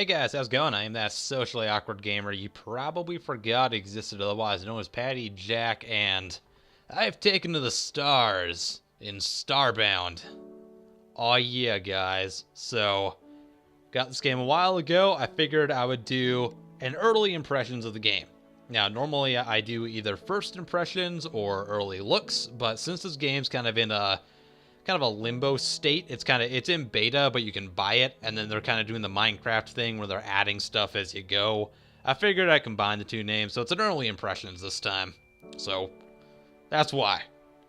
Hey guys, how's it going? I am that socially awkward gamer you probably forgot existed, otherwise known as Patty Jack, and I've taken to the stars in Starbound. Oh yeah, guys. So, got this game a while ago. I figured I would do an early impressions of the game. Now, normally I do either first impressions or early looks, but since this game's kind of a limbo state. It's in beta, but you can buy it, and then they're kind of doing the Minecraft thing where they're adding stuff as you go. I figured I'd combine the two names, so it's an early impressions this time. So that's why.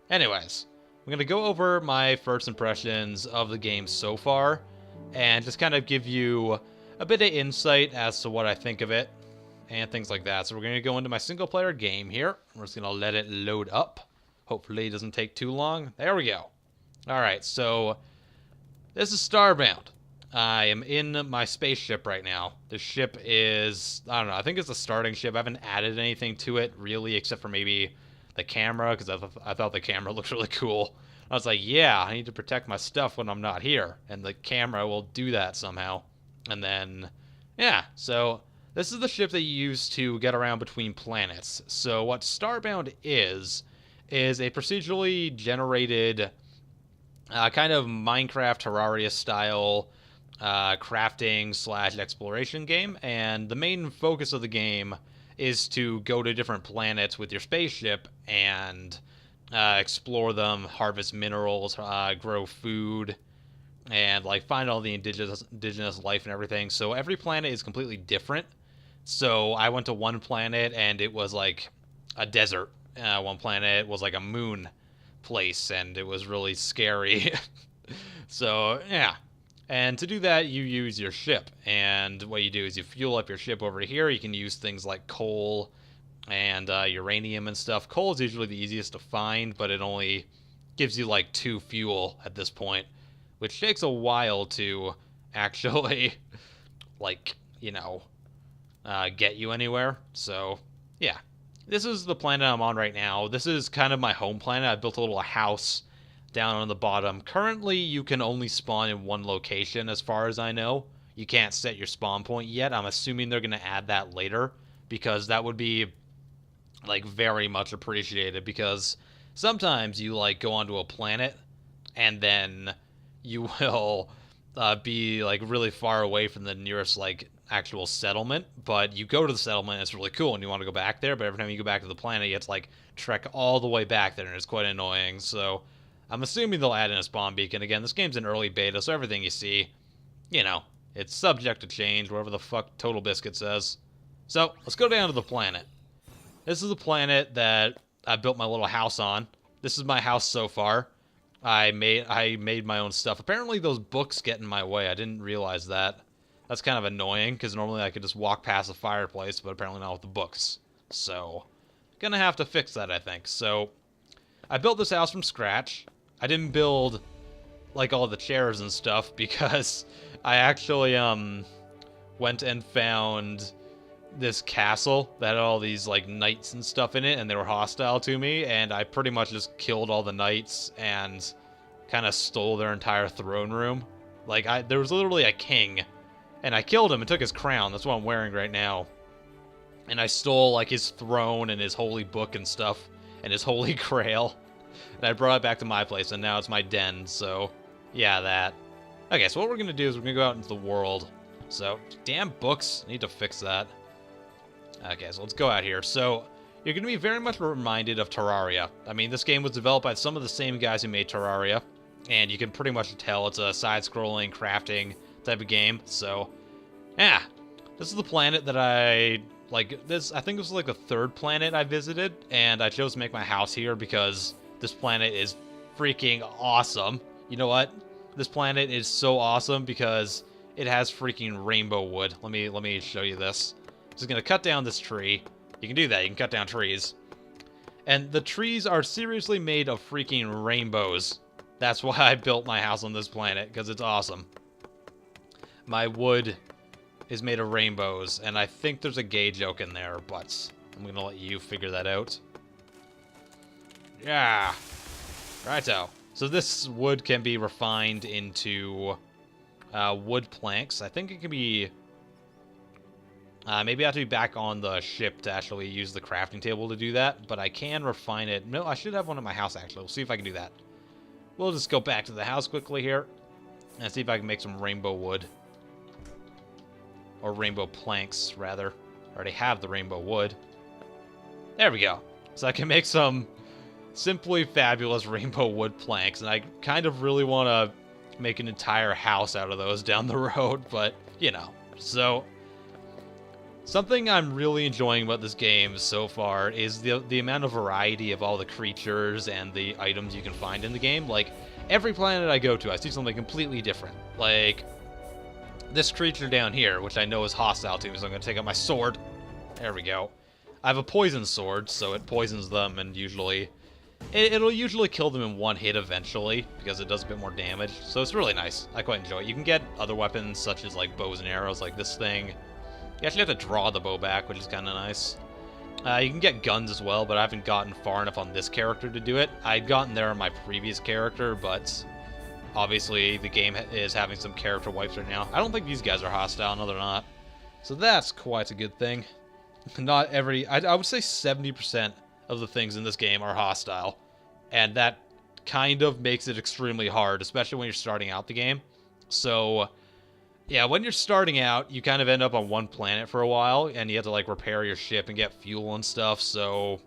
Anyways, I'm gonna go over my first impressions of the game so far, and just kind of give you a bit of insight as to what I think of it and things like that. So we're gonna go into my single player game here. We're just gonna let it load up. Hopefully it doesn't take too long. There we go. Alright, so this is Starbound. I am in my spaceship right now. The ship is, I don't know, I think it's a starting ship. I haven't added anything to it, really, except for maybe the camera, because I thought the camera looked really cool. I was like, yeah, I need to protect my stuff when I'm not here, and the camera will do that somehow. And then, yeah, so this is the ship that you use to get around between planets. So what Starbound is a procedurally generated kind of Minecraft Terraria style crafting slash exploration game, and the main focus of the game is to go to different planets with your spaceship and explore them, harvest minerals, grow food, and like find all the indigenous life and everything. So every planet is completely different. So I went to one planet and it was like a desert. One planet was like a moon place, and it was really scary. So yeah, and to do that you use your ship, and what you do is you fuel up your ship over here. You can use things like coal and uranium and stuff. Coal is usually the easiest to find, but it only gives you like 2 fuel at this point, which takes a while to actually like, get you anywhere. So yeah, this is the planet I'm on right now. This is kind of my home planet. I built a little house down on the bottom. Currently, you can only spawn in one location as far as I know. You can't set your spawn point yet. I'm assuming they're going to add that later, because that would be like very much appreciated, because sometimes you like go onto a planet and then you will be like really far away from the nearest like actual settlement, but you go to the settlement, it's really cool and you want to go back there, but every time you go back to the planet you have to like trek all the way back there, and it's quite annoying. So I'm assuming they'll add in a spawn beacon. Again, this game's in early beta, so everything you see, it's subject to change, whatever the fuck Total Biscuit says. So let's go down to the planet. This is the planet that I built my little house on. This is my house so far. I made my own stuff. Apparently those books get in my way. I didn't realize that. That's kind of annoying, because normally I could just walk past the fireplace, but apparently not with the books. So, gonna have to fix that, I think. So, I built this house from scratch. I didn't build, like, all the chairs and stuff, because I actually, went and found this castle that had all these, like, knights and stuff in it, and they were hostile to me, and I pretty much just killed all the knights and kind of stole their entire throne room. Like, there was literally a king, and I killed him and took his crown. That's what I'm wearing right now. And I stole, like, his throne and his holy book and stuff, and his holy grail. And I brought it back to my place, and now it's my den, so yeah, that. Okay, so what we're going to do is we're going to go out into the world. So, damn books. I need to fix that. Okay, so let's go out here. So, you're going to be very much reminded of Terraria. I mean, this game was developed by some of the same guys who made Terraria, and you can pretty much tell it's a side-scrolling, crafting type of game. So, yeah, this is the planet that I think this was like the 3rd planet I visited, and I chose to make my house here because this planet is freaking awesome. You know what? This planet is so awesome because it has freaking rainbow wood. Let me show you this. I'm just gonna cut down this tree. You can do that. You can cut down trees, and the trees are seriously made of freaking rainbows. That's why I built my house on this planet, because it's awesome. My wood is made of rainbows, and I think there's a gay joke in there, but I'm gonna let you figure that out. Yeah. Righto. So this wood can be refined into wood planks. I think it can be Maybe I have to be back on the ship to actually use the crafting table to do that, but I can refine it. No, I should have one in my house, actually. We'll see if I can do that. We'll just go back to the house quickly here and see if I can make some rainbow wood. Or rainbow planks, rather. I already have the rainbow wood. There we go. So I can make some simply fabulous rainbow wood planks, and I kind of really want to make an entire house out of those down the road, but, you know. So, something I'm really enjoying about this game so far is the amount of variety of all the creatures and the items you can find in the game. Like, every planet I go to, I see something completely different. Like, this creature down here, which I know is hostile to me, so I'm going to take out my sword. There we go. I have a poison sword, so it poisons them, and usually... It'll usually kill them in one hit eventually, because it does a bit more damage. So it's really nice. I quite enjoy it. You can get other weapons, such as, like, bows and arrows, like this thing. You actually have to draw the bow back, which is kind of nice. You can get guns as well, but I haven't gotten far enough on this character to do it. I'd gotten there on my previous character, but obviously the game is having some character wipes right now. I don't think these guys are hostile, no they're not. So that's quite a good thing. Not every... I would say 70% of the things in this game are hostile, and that kind of makes it extremely hard, especially when you're starting out the game. So, yeah, when you're starting out, you kind of end up on one planet for a while, and you have to, like, repair your ship and get fuel and stuff, so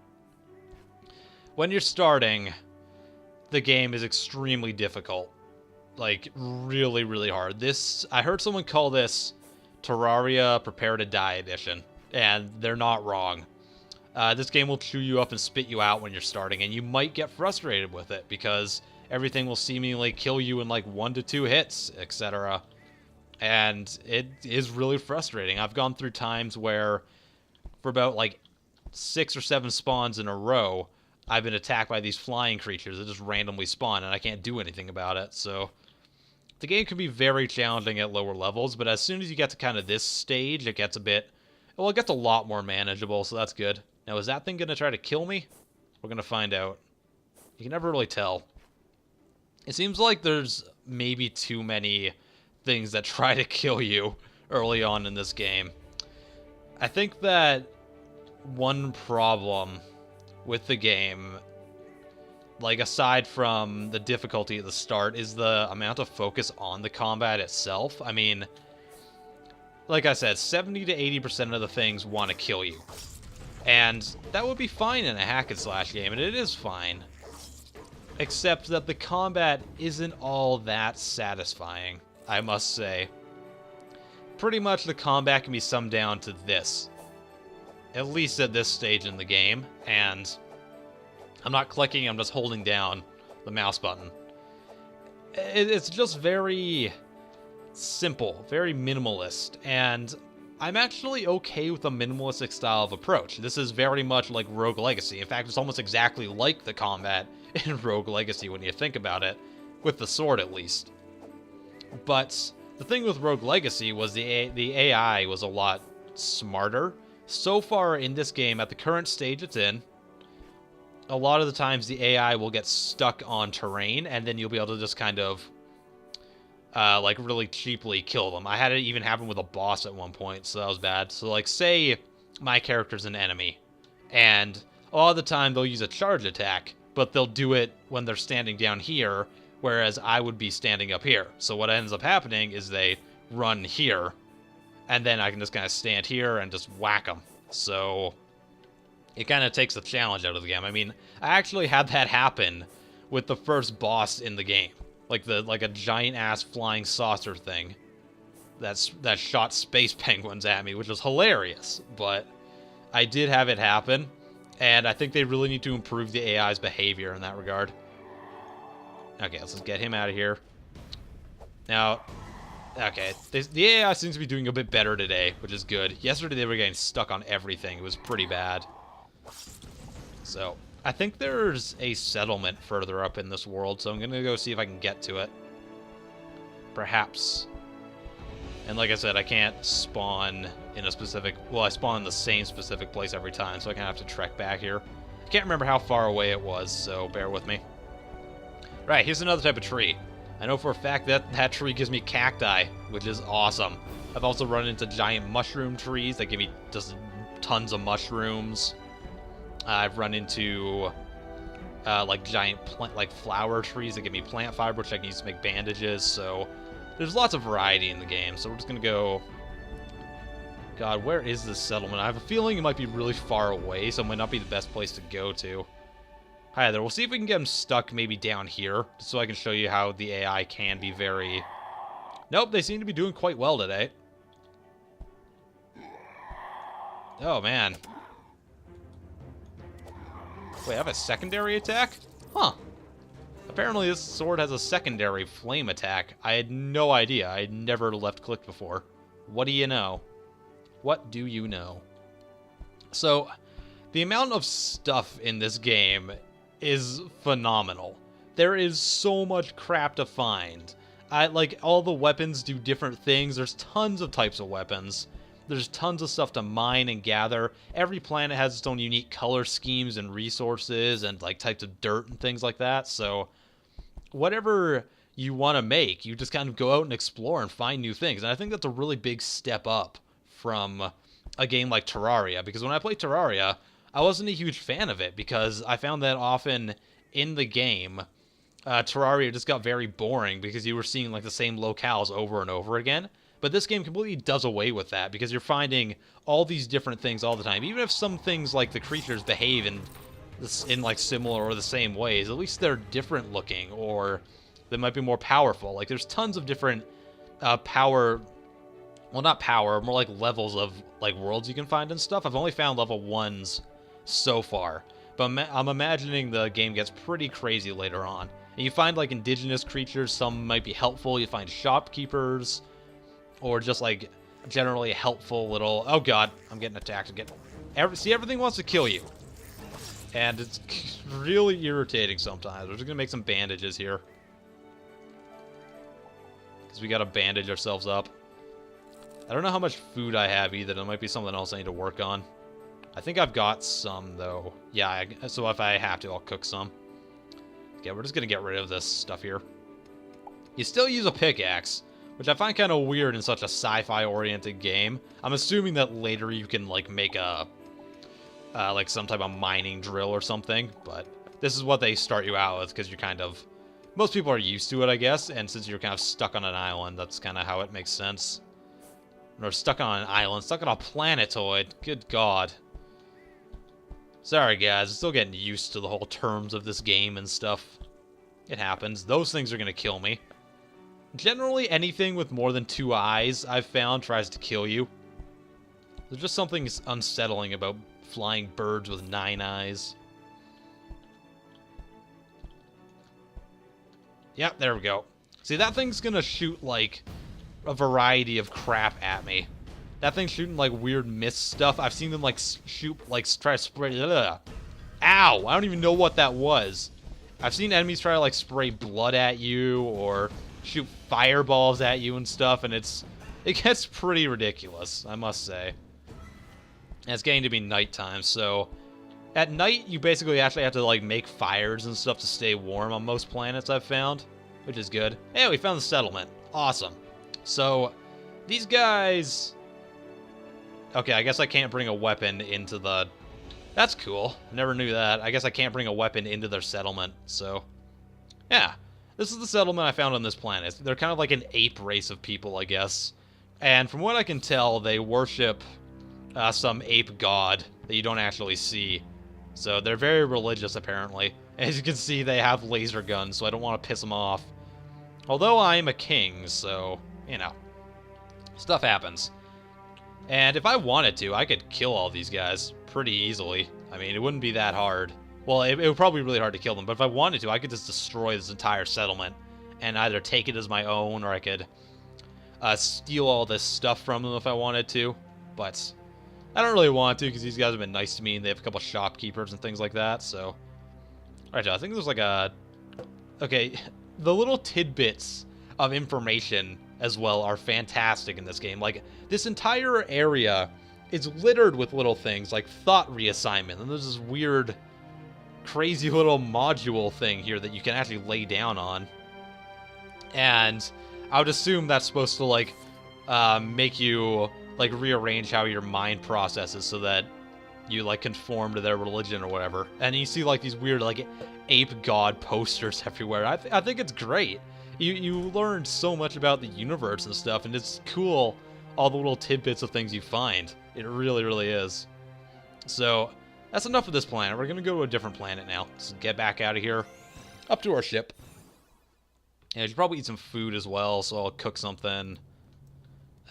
when you're starting, the game is extremely difficult. Like, really, really hard. I heard someone call this Terraria Prepare to Die Edition, and they're not wrong. This game will chew you up and spit you out when you're starting, and you might get frustrated with it, because everything will seemingly kill you in like 1 to 2 hits, etc. And it is really frustrating. I've gone through times where, for about like 6 or 7 spawns in a row, I've been attacked by these flying creatures that just randomly spawn, and I can't do anything about it, so... The game can be very challenging at lower levels, but as soon as you get to kind of this stage, it gets a bit... Well, it gets a lot more manageable, so that's good. Now, is that thing going to try to kill me? We're going to find out. You can never really tell. It seems like there's maybe too many things that try to kill you early on in this game. I think that one problem with the game, like aside from the difficulty at the start, is the amount of focus on the combat itself. I mean, like I said, 70 to 80% of the things want to kill you. And that would be fine in a hack-and-slash game, and it is fine. Except that the combat isn't all that satisfying, I must say. Pretty much the combat can be summed down to this. At least at this stage in the game, and I'm not clicking, I'm just holding down the mouse button. It's just very simple, very minimalist, and I'm actually okay with a minimalistic style of approach. This is very much like Rogue Legacy. In fact, it's almost exactly like the combat in Rogue Legacy when you think about it, with the sword at least. But the thing with Rogue Legacy was the AI was a lot smarter. So far in this game, at the current stage it's in, a lot of the times the AI will get stuck on terrain, and then you'll be able to just kind of like really cheaply kill them. I had it even happen with a boss at one point, so that was bad. So like, say my character's an enemy, and a lot of the time they'll use a charge attack, but they'll do it when they're standing down here, whereas I would be standing up here. So what ends up happening is they run here, and then I can just kind of stand here and just whack them. So it kind of takes the challenge out of the game. I mean, I actually had that happen with the first boss in the game. Like a giant-ass flying saucer thing that shot space penguins at me, which was hilarious. But I did have it happen, and I think they really need to improve the AI's behavior in that regard. Okay, let's just get him out of here. Now, okay, the AI seems to be doing a bit better today, which is good. Yesterday they were getting stuck on everything. It was pretty bad. So I think there's a settlement further up in this world, so I'm going to go see if I can get to it. Perhaps. And like I said, I can't spawn in a specific... Well, I spawn in the same specific place every time, so I kind of have to trek back here. I can't remember how far away it was, so bear with me. Right, here's another type of tree. I know for a fact that that tree gives me cacti, which is awesome. I've also run into giant mushroom trees that give me just tons of mushrooms. I've run into like giant like flower trees that give me plant fiber, which I can use to make bandages. So there's lots of variety in the game. So we're just gonna go. God, where is this settlement? I have a feeling it might be really far away, so it might not be the best place to go to. Hi there. We'll see if we can get them stuck maybe down here, so I can show you how the AI can be very... Nope, they seem to be doing quite well today. Oh, man. Wait, I have a secondary attack? Huh. Apparently this sword has a secondary flame attack. I had no idea. I had never left-clicked before. What do you know? What do you know? So, the amount of stuff in this game is phenomenal. There is so much crap to find. Like, all the weapons do different things. There's tons of types of weapons. There's tons of stuff to mine and gather. Every planet has its own unique color schemes and resources and, like, types of dirt and things like that. So, whatever you want to make, you just kind of go out and explore and find new things. And I think that's a really big step up from a game like Terraria. Because when I played Terraria, I wasn't a huge fan of it because I found that often in the game, Terraria just got very boring because you were seeing, like, the same locales over and over again. But this game completely does away with that because you're finding all these different things all the time. Even if some things like the creatures behave in like similar or the same ways, at least they're different looking or they might be more powerful. Like there's tons of different power, well not power, more like levels of like worlds you can find and stuff. I've only found level 1s so far, but I'm imagining the game gets pretty crazy later on. And you find like indigenous creatures, some might be helpful. You find shopkeepers, or just like generally helpful little... Oh god, I'm getting attacked again. See, everything wants to kill you. And it's really irritating sometimes. We're just gonna make some bandages here. Because we gotta bandage ourselves up. I don't know how much food I have either. There might be something else I need to work on. I think I've got some though. Yeah, so if I have to, I'll cook some. Okay, we're just gonna get rid of this stuff here. You still use a pickaxe, which I find kind of weird in such a sci-fi oriented game. I'm assuming that later you can like make a like some type of mining drill or something, but this is what they start you out with because you're kind of... Most people are used to it, I guess, and since you're kind of stuck on an island, that's kind of how it makes sense. Or stuck on an island, stuck on a planetoid. Good god. Sorry guys, I'm still getting used to the whole terms of this game and stuff. It happens. Those things are gonna kill me. Generally, anything with more than 2 eyes, I've found, tries to kill you. There's just something unsettling about flying birds with 9 eyes. Yep, there we go. See, that thing's gonna shoot, like, a variety of crap at me. That thing's shooting, like, weird mist stuff. I've seen them, like, shoot, like, try to spray... Ugh. Ow! I don't even know what that was. I've seen enemies try to, like, spray blood at you, or shoot fireballs at you and stuff, and it gets pretty ridiculous, I must say. And it's getting to be nighttime, so at night you basically actually have to like make fires and stuff to stay warm on most planets I've found, which is good. Hey, we found the settlement. Awesome. So these guys... Okay, I guess I can't bring a weapon into the... That's cool. Never knew that. I guess I can't bring a weapon into their settlement, so... Yeah. This is the settlement I found on this planet. They're kind of like an ape race of people, I guess. And from what I can tell, they worship some ape god that you don't actually see. So they're very religious, apparently. As you can see, they have laser guns, so I don't want to piss them off. Although I am a king, so, you know. Stuff happens. And if I wanted to, I could kill all these guys pretty easily. I mean, it wouldn't be that hard. Well, it would probably be really hard to kill them, but if I wanted to, I could just destroy this entire settlement and either take it as my own, or I could steal all this stuff from them if I wanted to. But I don't really want to, because these guys have been nice to me, and they have a couple shopkeepers and things like that, so... Alright, I think there's like a... Okay, the little tidbits of information as well are fantastic in this game. Like, this entire area is littered with little things, like thought reassignment, and there's this weird... crazy little module thing here that you can actually lay down on. And I would assume that's supposed to, like, make you like rearrange how your mind processes so that you like conform to their religion or whatever. And you see like these weird like ape god posters everywhere. I think it's great. You learn so much about the universe and stuff, and it's cool all the little tidbits of things you find. It really, really is. So that's enough of this planet. We're gonna go to a different planet now. Let's get back out of here, up to our ship. And I should probably eat some food as well, so I'll cook something.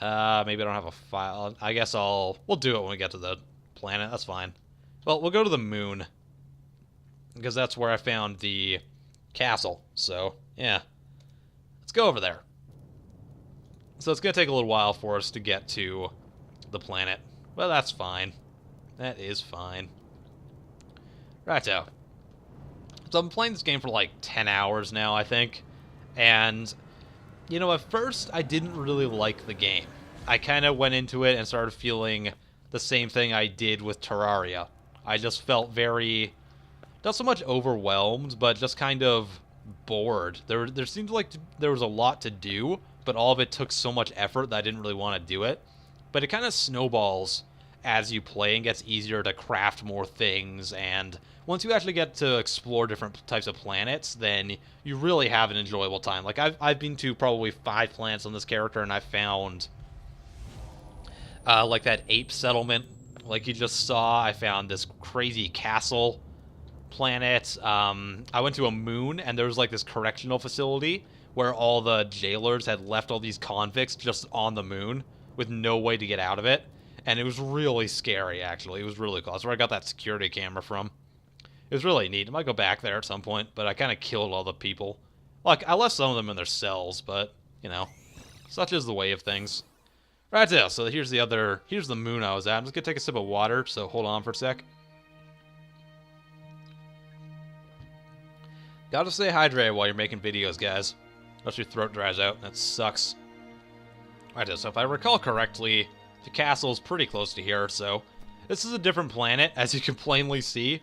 Maybe I don't have a file. I guess we'll do it when we get to the planet. That's fine. Well, we'll go to the moon, because that's where I found the castle. So, yeah. Let's go over there. So it's going to take a little while for us to get to the planet. Well, that's fine. That is fine. Righto. So I've been playing this game for like 10 hours now, I think. And, you know, at first I didn't really like the game. I kind of went into it and started feeling the same thing I did with Terraria. I just felt very, not so much overwhelmed, but just kind of bored. There seemed like there was a lot to do, but all of it took so much effort that I didn't really want to do it. But it kind of snowballs as you play and gets easier to craft more things, and once you actually get to explore different types of planets, then you really have an enjoyable time. Like, I've been to probably 5 planets on this character, and I found like that ape settlement like you just saw. I found this crazy castle planet. I went to a moon, and there was like this correctional facility where all the jailers had left all these convicts just on the moon with no way to get out of it. And it was really scary, actually. It was really cool. That's where I got that security camera from. It was really neat. I might go back there at some point, but I kind of killed all the people. Like, I left some of them in their cells, but, you know, such is the way of things. Right, so here's the moon I was at. I'm just going to take a sip of water, so hold on for a sec. Gotta stay hydrated while you're making videos, guys. Else your throat dries out, and that sucks. Right, so if I recall correctly, the castle's pretty close to here, so this is a different planet, as you can plainly see.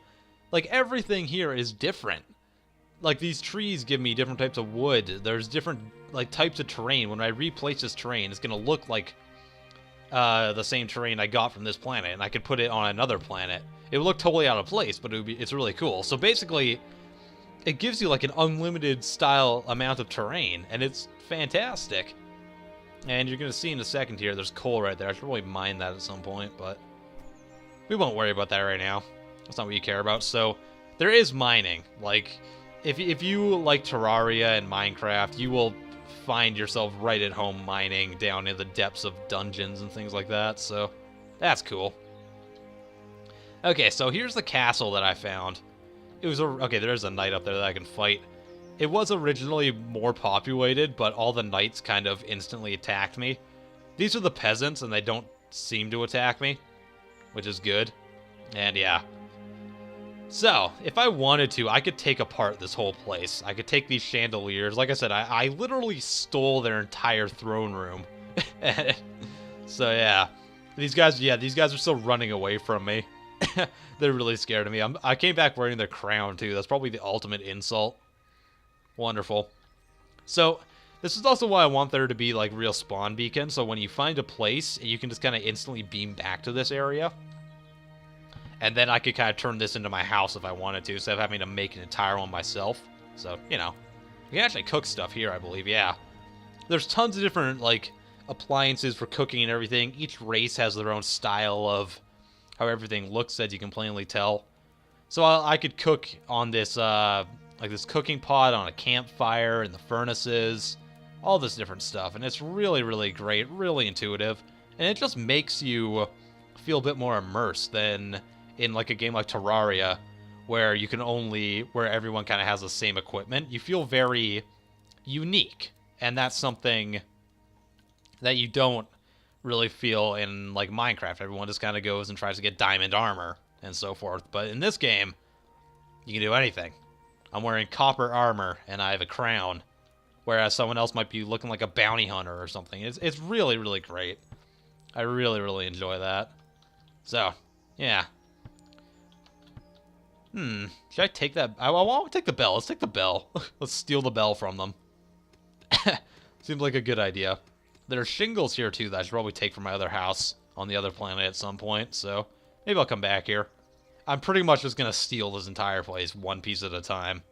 Like, everything here is different. Like, these trees give me different types of wood. There's different, like, types of terrain. When I replace this terrain, it's gonna look like the same terrain I got from this planet, and I could put it on another planet. It would look totally out of place, but it's really cool. So basically, it gives you, like, an unlimited style amount of terrain, and it's fantastic. And you're going to see in a second here, there's coal right there. I should probably mine that at some point, but we won't worry about that right now. That's not what you care about. So, there is mining. Like, if you like Terraria and Minecraft, you will find yourself right at home mining down in the depths of dungeons and things like that, so that's cool. Okay, so here's the castle that I found. Okay, there's a knight up there that I can fight. It was originally more populated, but all the knights kind of instantly attacked me. These are the peasants, and they don't seem to attack me, which is good. And yeah. So, if I wanted to, I could take apart this whole place. I could take these chandeliers. Like I said, I literally stole their entire throne room. So yeah. These guys are still running away from me. They're really scared of me. I came back wearing their crown, too. That's probably the ultimate insult. Wonderful. So, this is also why I want there to be, like, real spawn beacons, so when you find a place, you can just kind of instantly beam back to this area. And then I could kind of turn this into my house if I wanted to, instead of having to make an entire one myself. So, you know. You can actually cook stuff here, I believe, yeah. There's tons of different, like, appliances for cooking and everything. Each race has their own style of how everything looks, as you can plainly tell. So I could cook on this, like this cooking pot on a campfire and the furnaces, all this different stuff. And it's really, really great, really intuitive. And it just makes you feel a bit more immersed than in like a game like Terraria, where everyone kind of has the same equipment. You feel very unique. And that's something that you don't really feel in like Minecraft. Everyone just kind of goes and tries to get diamond armor and so forth. But in this game, you can do anything. I'm wearing copper armor and I have a crown, whereas someone else might be looking like a bounty hunter or something. It's really, really great. I really, really enjoy that. So, yeah. Should I take that? I want to take the bell. Let's take the bell. Let's steal the bell from them. Seems like a good idea. there's shingles here too that I should probably take from my other house on the other planet at some point, so maybe I'll come back here. I'm pretty much just gonna steal this entire place one piece at a time.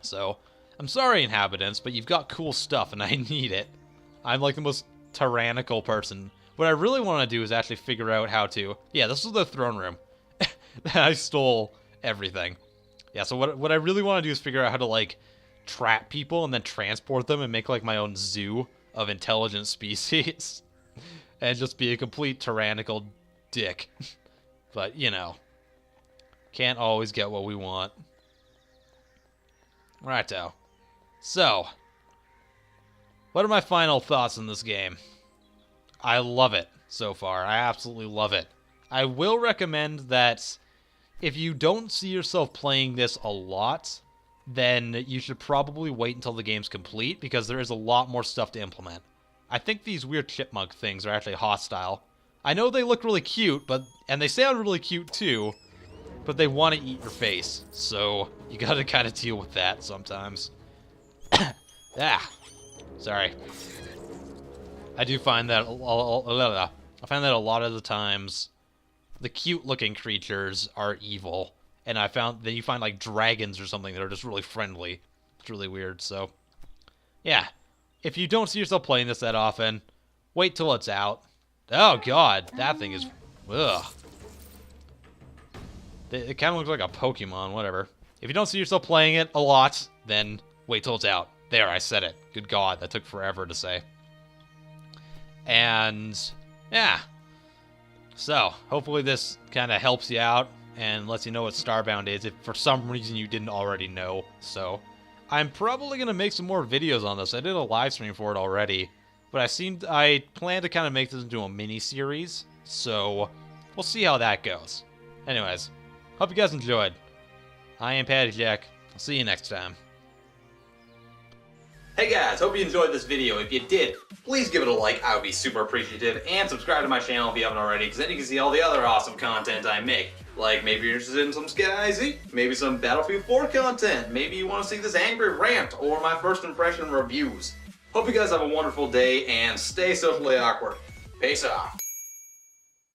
So, I'm sorry, inhabitants, but you've got cool stuff and I need it. I'm like the most tyrannical person. What I really want to do is actually figure out how to... Yeah, this is the throne room. I stole everything. Yeah, so what I really want to do is figure out how to, like, trap people and then transport them and make, like, my own zoo of intelligent species. And just be a complete tyrannical dick. But, you know, can't always get what we want. Righto. So, what are my final thoughts on this game? I love it so far. I absolutely love it. I will recommend that if you don't see yourself playing this a lot, then you should probably wait until the game's complete, because there is a lot more stuff to implement. I think these weird chipmunk things are actually hostile. I know they look really cute, and they sound really cute too, but they want to eat your face, so you gotta kind of deal with that sometimes. Sorry. I do find that a lot of the times the cute-looking creatures are evil, and then you find like dragons or something that are just really friendly. It's really weird. So, yeah, if you don't see yourself playing this that often, wait till it's out. Oh God, that thing is, ugh. It kind of looks like a Pokemon. Whatever. If you don't see yourself playing it a lot, then wait till it's out. There, I said it. Good God, that took forever to say. And, yeah. So, hopefully this kind of helps you out and lets you know what STARBOUND is if for some reason you didn't already know. So, I'm probably going to make some more videos on this. I did a live stream for it already, but I plan to kind of make this into a mini-series. So, we'll see how that goes. Anyways, hope you guys enjoyed. IAmPattyJack. I'll see you next time. Hey guys, hope you enjoyed this video. If you did, please give it a like, I would be super appreciative, and subscribe to my channel if you haven't already, because then you can see all the other awesome content I make. Like, maybe you're interested in some Skid IZ, maybe some Battlefield 4 content, maybe you want to see this angry rant, or my first impression reviews. Hope you guys have a wonderful day, and stay socially awkward. Peace out.